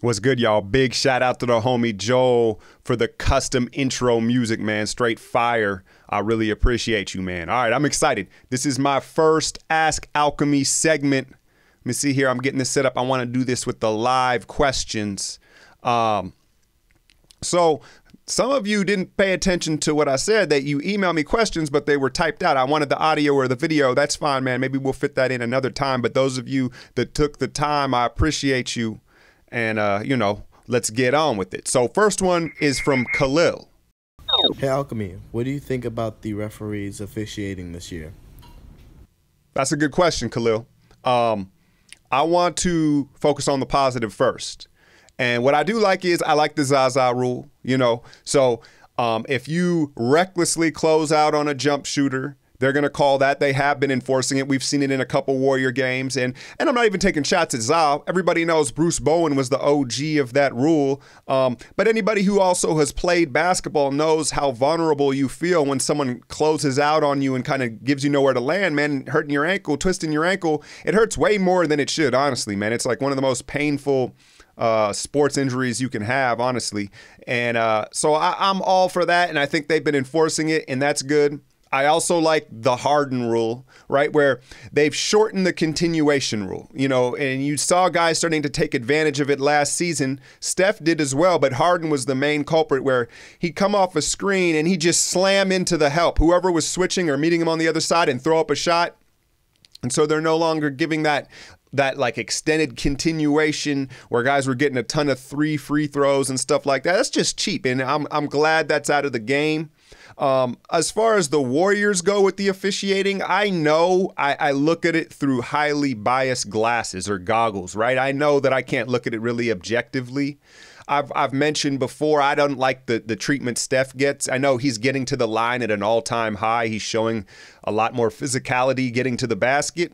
What's good, y'all? Big shout out to the homie Joel for the custom intro music, man. Straight fire. I really appreciate you, man. All right, I'm excited. This is my first Ask Alchemy segment. Let me see here. I'm getting this set up. I want to do this with the live questions. So some of you didn't pay attention to what I said, that you emailed me questions, but they were typed out. I wanted the audio or the video. That's fine, man. Maybe we'll fit that in another time. But those of you that took the time, I appreciate you. And, let's get on with it. So first one is from Khalil. Hey, Alchemy, what do you think about the referees officiating this year? That's a good question, Khalil. I want to focus on the positive first. And what I do like is I like the Zaza rule, So if you recklessly close out on a jump shooter, they're going to call that. They have been enforcing it. We've seen it in a couple Warrior games. And I'm not even taking shots at Zal. Everybody knows Bruce Bowen was the OG of that rule. But anybody who also has played basketball knows how vulnerable you feel when someone closes out on you and kind of gives you nowhere to land, man. Hurting your ankle, twisting your ankle. It hurts way more than it should, honestly, man. It's like one of the most painful sports injuries you can have, honestly. And so I'm all for that. And I think they've been enforcing it, and that's good. I also like the Harden rule, right, where they've shortened the continuation rule, and you saw guys starting to take advantage of it last season. Steph did as well, but Harden was the main culprit, where he'd come off a screen and he'd just slam into the help, whoever was switching or meeting him on the other side, and throw up a shot. And so they're no longer giving that like extended continuation where guys were getting a ton of 3 free throws and stuff like that. That's just cheap, and I'm glad that's out of the game. As far as the Warriors go with the officiating, I know I look at it through highly biased glasses or goggles, right? I know that I can't look at it really objectively. I've mentioned before, I don't like the treatment Steph gets. I know he's getting to the line at an all-time high. He's showing a lot more physicality getting to the basket.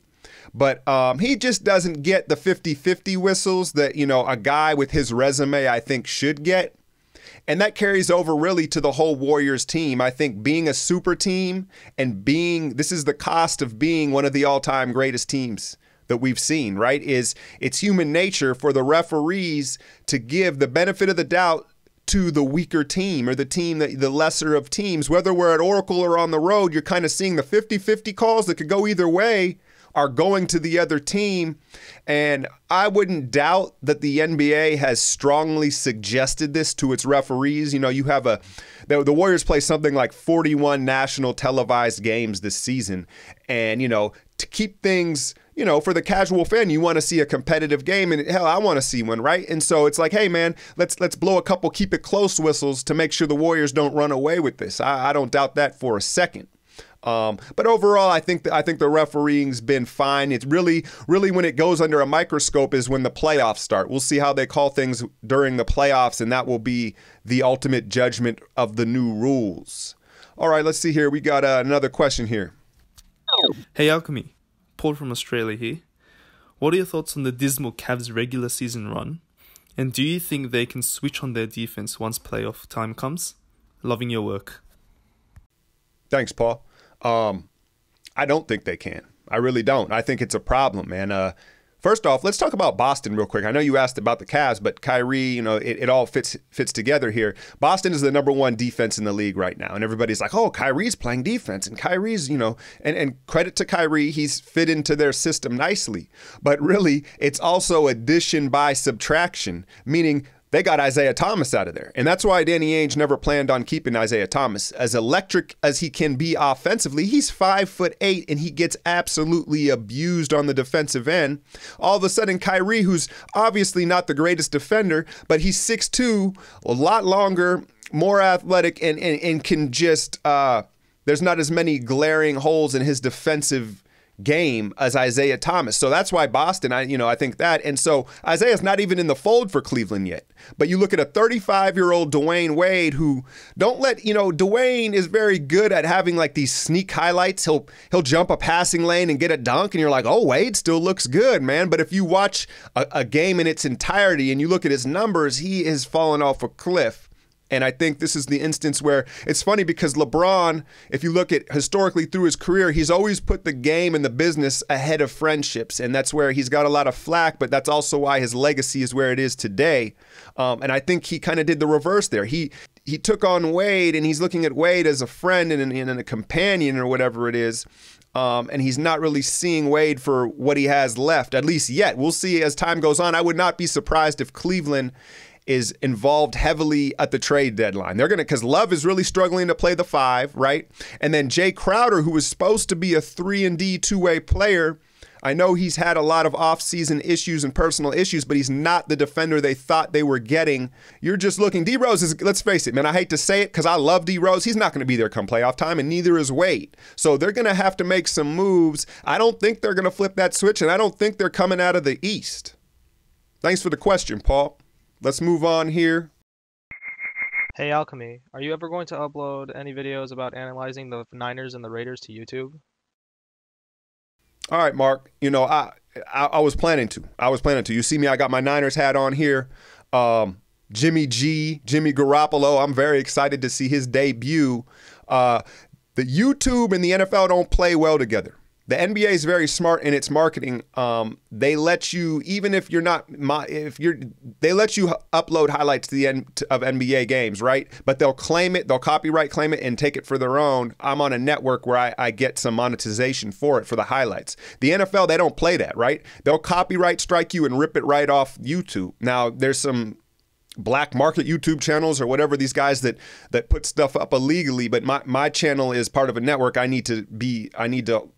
But he just doesn't get the 50-50 whistles that, a guy with his resume I think should get. And that carries over really to the whole Warriors team. I think being a super team and this is the cost of being one of the all-time greatest teams that we've seen, right? It's human nature for the referees to give the benefit of the doubt to the weaker team or the team, the lesser of teams. Whether we're at Oracle or on the road, you're kind of seeing the 50-50 calls that could go either way are going to the other team. And I wouldn't doubt that the NBA has strongly suggested this to its referees. You have the Warriors play something like 41 national televised games this season. And, to keep things, for the casual fan, you want to see a competitive game, and hell, I want to see one, right? And so it's like, hey, man, let's blow a couple keep it close whistles to make sure the Warriors don't run away with this. I don't doubt that for a second. But overall, I think the refereeing's been fine. It's really when it goes under a microscope is when the playoffs start. We'll see how they call things during the playoffs, and that will be the ultimate judgment of the new rules. All right, let's see here. We got another question here. Hey, Alchemy. Paul from Australia here. What are your thoughts on the dismal Cavs regular season run? And do you think they can switch on their defense once playoff time comes? Loving your work. Thanks, Paul. I don't think they can. I really don't. I think it's a problem, man. First off, let's talk about Boston real quick. I know you asked about the Cavs, but Kyrie, it all fits together here. Boston is the #1 defense in the league right now. And everybody's like, oh, Kyrie's playing defense. And Kyrie's, and credit to Kyrie, he's fit into their system nicely. But really, it's also addition by subtraction, meaning they got Isaiah Thomas out of there. And that's why Danny Ainge never planned on keeping Isaiah Thomas. As electric as he can be offensively, he's 5'8", and he gets absolutely abused on the defensive end. All of a sudden, Kyrie, who's obviously not the greatest defender, but he's 6'2", a lot longer, more athletic, and can just, there's not as many glaring holes in his defensive game as Isaiah Thomas. So that's why Boston, I think that. And so Isaiah's not even in the fold for Cleveland yet. But you look at a 35-year-old Dwayne Wade who Dwayne is very good at having like these sneak highlights. He'll jump a passing lane and get a dunk and you're like, oh, Wade still looks good, man. But if you watch a game in its entirety and you look at his numbers, he has fallen off a cliff. And I think this is the instance where it's funny because LeBron, if you look at historically through his career, he's always put the game and the business ahead of friendships. And that's where he's got a lot of flack, but that's also why his legacy is where it is today. And I think he kind of did the reverse there. He took on Wade, and he's looking at Wade as a friend and a companion or whatever it is. And he's not really seeing Wade for what he has left, at least yet. We'll see as time goes on. I would not be surprised if Cleveland is involved heavily at the trade deadline. They're going to, because Love is really struggling to play the 5, right? And then Jay Crowder, who was supposed to be a 3-and-D two-way player, I know he's had a lot of off-season issues and personal issues, but he's not the defender they thought they were getting. You're just looking. D Rose is, let's face it, man, I hate to say it because I love D Rose. He's not going to be there come playoff time, and neither is Wade. So they're going to have to make some moves. I don't think they're going to flip that switch, and I don't think they're coming out of the East. Thanks for the question, Paul. Let's move on here. Hey Alchemy, are you ever going to upload any videos about analyzing the Niners and the Raiders to YouTube? All right, Mark. You know, I was planning to. You see me, I got my Niners hat on here. Jimmy Garoppolo, I'm very excited to see his debut. The YouTube and the NFL don't play well together. The NBA is very smart in its marketing. They let you, even if you're not, they let you upload highlights to the end of NBA games, right? But they'll claim it, they'll copyright claim it and take it for their own. I'm on a network where I get some monetization for it for the highlights. The NFL, they don't play that, right? They'll copyright strike you and rip it right off YouTube. Now, there's some black market YouTube channels or whatever, these guys that put stuff up illegally, but my channel is part of a network. I need to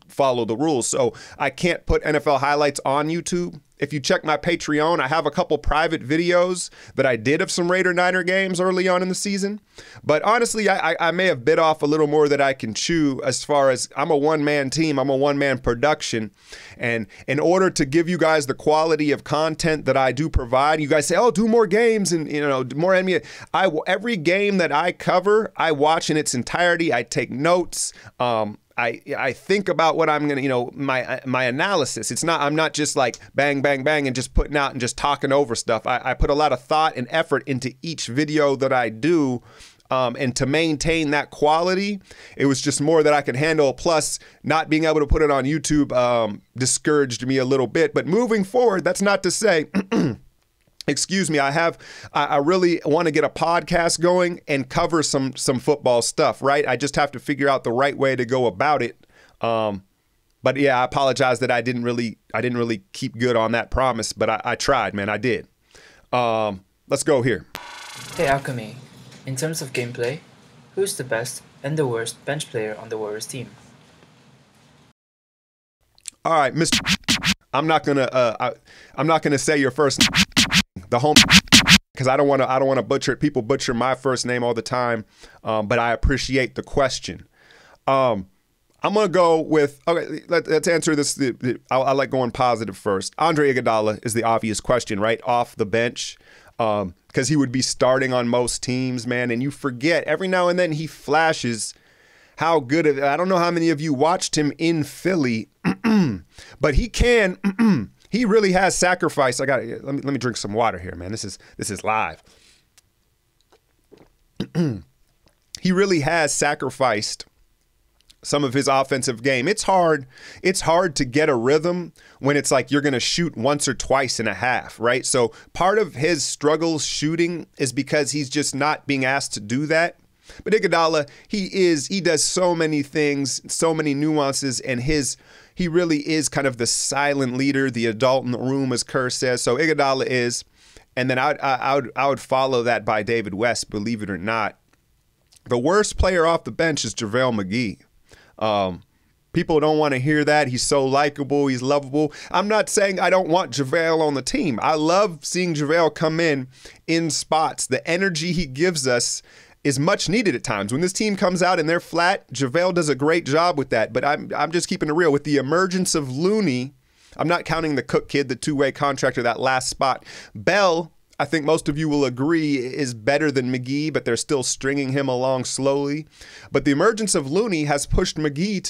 follow the rules. So I can't put NFL highlights on YouTube. If you check my Patreon, I have a couple private videos that I did of some Raider-Niner games early on in the season. But honestly, I may have bit off a little more that I can chew as far as I'm a one-man team. I'm a one-man production. And in order to give you guys the quality of content that I do provide, you guys say, oh, do more games and, you know, more NBA. Every game that I cover, I watch in its entirety. I take notes. I think about what I'm gonna, you know, my analysis. I'm not just like bang, bang, bang and just putting out and just talking over stuff. I put a lot of thought and effort into each video that I do. And to maintain that quality, it was just more that I could handle. Plus, not being able to put it on YouTube discouraged me a little bit. But moving forward, that's not to say excuse me, I really want to get a podcast going and cover some football stuff, right? I just have to figure out the right way to go about it. But yeah, I apologize that I didn't really keep good on that promise, but I tried, man. I did. Let's go here. Hey Alchemy, in terms of gameplay, who's the best and the worst bench player on the Warriors team? All right, Mr. I'm not gonna say your first the home because I don't want to butcher it. People butcher my first name all the time, but I appreciate the question. I'm gonna go with let's answer this. I like going positive first. Andre Iguodala is the obvious question, right? Off the bench, because he would be starting on most teams, man. And you forget every now and then he flashes how good. I don't know how many of you watched him in Philly, but he can. He really has sacrificed. Let me drink some water here, man. This is live. He really has sacrificed some of his offensive game. It's hard to get a rhythm when it's like you're going to shoot once or twice in a half, right? So part of his struggles shooting is because he's just not being asked to do that. But Iguodala, he does so many things, so many nuances, and he really is kind of the silent leader, the adult in the room, as Kerr says. So Iguodala is, and then I would follow that by David West, believe it or not. The worst player off the bench is JaVale McGee. People don't want to hear that. He's so likable. He's lovable. I'm not saying I don't want JaVale on the team. I love seeing JaVale come in spots. The energy he gives us is much needed at times. When this team comes out and they're flat, JaVale does a great job with that. But I'm just keeping it real. With the emergence of Looney, I'm not counting the Cook kid, the two-way contractor, that last spot. Bell, I think most of you will agree, is better than McGee, but they're still stringing him along slowly. But the emergence of Looney has pushed McGee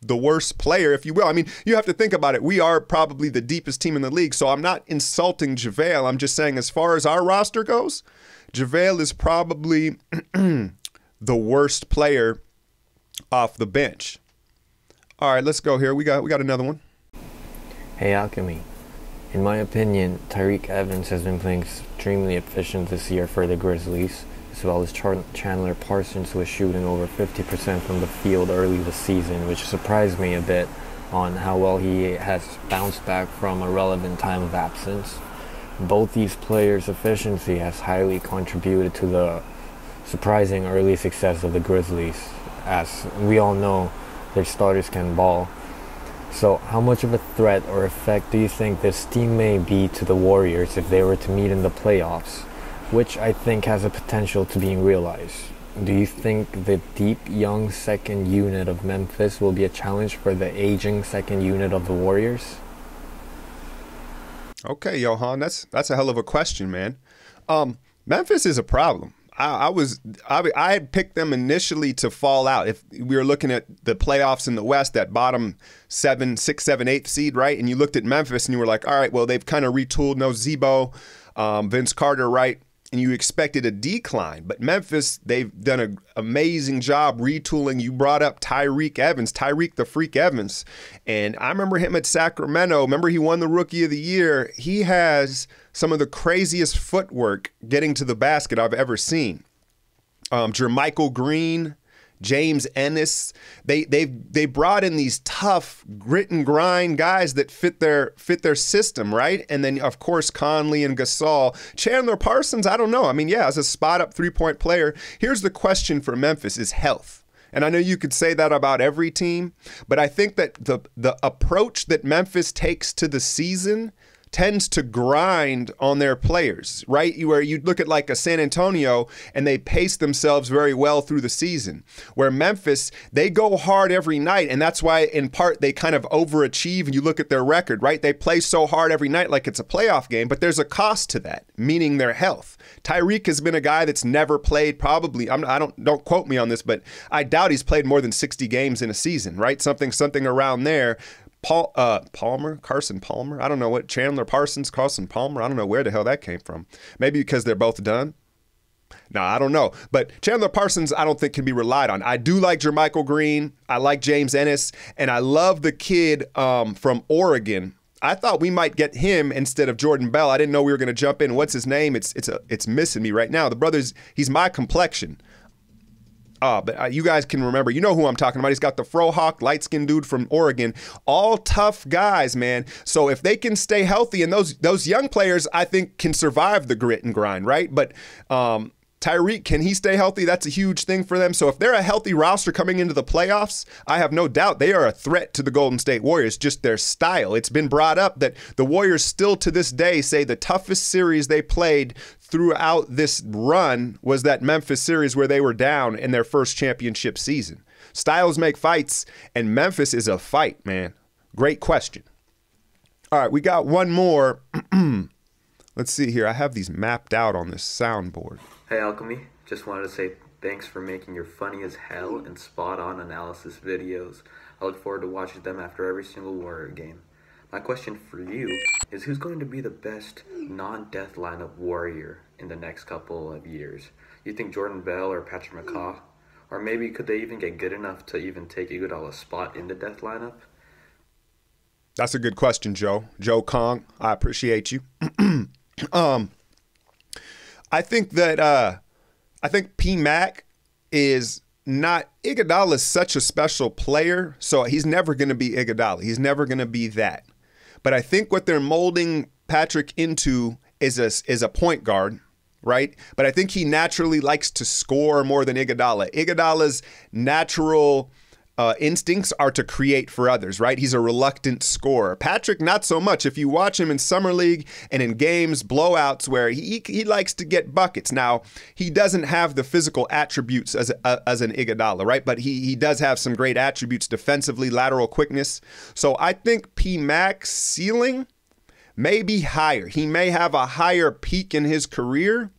the worst player, if you will. I mean, you have to think about it. We are probably the deepest team in the league, so I'm not insulting JaVale. I'm just saying as far as our roster goes, JaVale is probably the worst player off the bench. All right, let's go here. We got another one. Hey, Alchemy. In my opinion, Tyreke Evans has been playing extremely efficient this year for the Grizzlies, as well as Chandler Parsons, who was shooting over 50% from the field early this season, which surprised me a bit on how well he has bounced back from a relevant time of absence. Both these players' efficiency has highly contributed to the surprising early success of the Grizzlies. As we all know, their starters can ball. So how much of a threat or effect do you think this team may be to the Warriors if they were to meet in the playoffs, which I think has a potential to being realized? Do you think the deep, young second unit of Memphis will be a challenge for the aging second unit of the Warriors? Okay, Johan, that's a hell of a question, man. Memphis is a problem. I had picked them initially to fall out. If we were looking at the playoffs in the West, that bottom 7, 6, 7, 8 seed, right? And you looked at Memphis and you were like, all right, well, they've kind of retooled. No Zebo, Vince Carter, right? And you expected a decline. But Memphis, they've done an amazing job retooling. You brought up Tyreke Evans, Tyreke the Freak Evans. And I remember him at Sacramento. Remember he won the Rookie of the Year. He has some of the craziest footwork getting to the basket I've ever seen. Jermichael Green, James Ennis, they brought in these tough grit and grind guys that fit their system, right? And then of course Conley and Gasol. Chandler Parsons, I don't know. I mean, yeah, as a spot up 3-point player. Here's the question for Memphis is health. And I know you could say that about every team, but I think that the approach that Memphis takes to the season tends to grind on their players, right? Where you look at like a San Antonio and they pace themselves very well through the season. Where Memphis, they go hard every night, and that's why in part they kind of overachieve and you look at their record, right? They play so hard every night like it's a playoff game, but there's a cost to that, meaning their health. Tyreke has been a guy that's never played probably, don't quote me on this, but I doubt he's played more than 60 games in a season, right? Something around there. Carson Palmer. I don't know what Chandler Parsons, Carson Palmer. I don't know where the hell that came from. Maybe because they're both done. No, I don't know. But Chandler Parsons, I don't think can be relied on. I do like Jermichael Green. I like James Ennis, and I love the kid from Oregon. I thought we might get him instead of Jordan Bell. I didn't know we were going to jump in. What's his name? It's missing me right now. The brother's he's my complexion. But you guys can remember, you know who I'm talking about. He's got the frohawk, light-skinned dude from Oregon. All tough guys, man. So if they can stay healthy, and those young players, I think, can survive the grit and grind, right? But Tyreke, can he stay healthy? That's a huge thing for them. So if they're a healthy roster coming into the playoffs, I have no doubt they are a threat to the Golden State Warriors, just their style. It's been brought up that the Warriors still to this day say the toughest series they played throughout this run was that Memphis series where they were down in their first championship season. Styles make fights, and Memphis is a fight, man. Great question. All right, we got one more. Let's see here. I have these mapped out on this soundboard. Hey Alchemy, just wanted to say thanks for making your funny as hell and spot on analysis videos. I look forward to watching them after every single Warrior game. My question for you is who's going to be the best non-death lineup Warrior in the next couple of years? You think Jordan Bell or Patrick McCaw? Or maybe could they even get good enough to even take Iguodala's spot in the death lineup? That's a good question, Joe. Joe Kong, I appreciate you. I think that P-Mac is not – Iguodala is such a special player, so he's never going to be Iguodala. He's never going to be that. But I think what they're molding Patrick into is a point guard, right? But I think he naturally likes to score more than Iguodala. Iguodala's natural instincts are to create for others, right? He's a reluctant scorer. Patrick, not so much. If you watch him in Summer League and in games, blowouts, where he likes to get buckets. Now, he doesn't have the physical attributes as an Iguodala, right? But he does have some great attributes defensively, lateral quickness. So I think P-Mac's ceiling may be higher. He may have a higher peak in his career,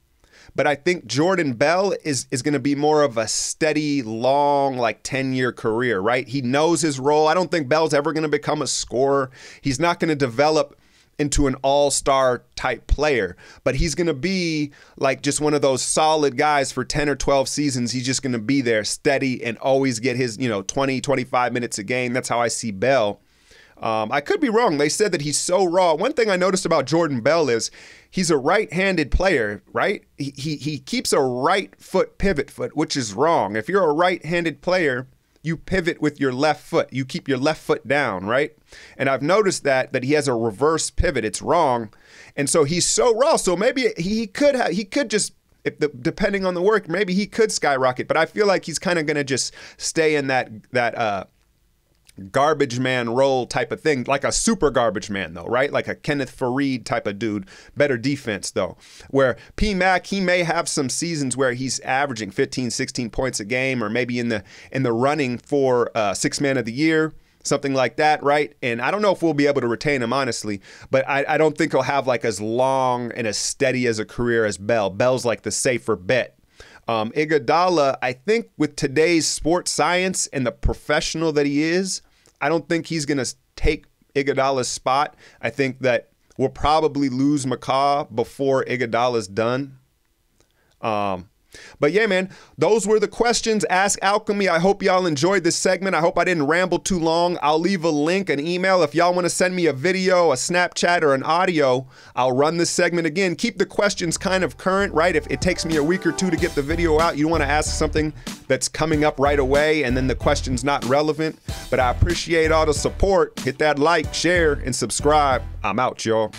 But I think Jordan Bell is going to be more of a steady, long, like 10-year career, right? He knows his role. I don't think Bell's ever going to become a scorer. He's not going to develop into an all-star type player, but he's going to be like just one of those solid guys for 10 or 12 seasons. He's just going to be there steady and always get his, 20, 25 minutes a game. That's how I see Bell. I could be wrong. They said that he's so raw. One thing I noticed about Jordan Bell is he's a right-handed player, right? He keeps a right foot pivot foot, which is wrong. If you're a right-handed player, you pivot with your left foot. You keep your left foot down, right? And I've noticed that he has a reverse pivot. It's wrong. And so he's so raw. So maybe he could just, depending on the work, maybe he could skyrocket. But I feel like he's kind of going to just stay in that garbage man role type of thing, like a super garbage man though, right? Like a Kenneth Faried type of dude. Better defense though, where P-Mac, he may have some seasons where he's averaging 15, 16 points a game, or maybe in the running for sixth man of the year, something like that, right? And I don't know if we'll be able to retain him, honestly, but I don't think he'll have like as long and as steady as a career as Bell. Bell's like the safer bet. Iguodala, I think with today's sports science and the professional that he is, I don't think he's going to take Iguodala's spot. I think that we'll probably lose McCaw before Iguodala's done. But yeah, man, those were the questions. Ask Alchemy. I hope y'all enjoyed this segment. I hope I didn't ramble too long. I'll leave a link, an email. If y'all want to send me a video, a Snapchat, or an audio, I'll run this segment again. Keep the questions kind of current, right? If it takes me a week or two to get the video out, you don't want to ask something that's coming up right away and then the question's not relevant. But I appreciate all the support. Hit that like, share, and subscribe. I'm out, y'all.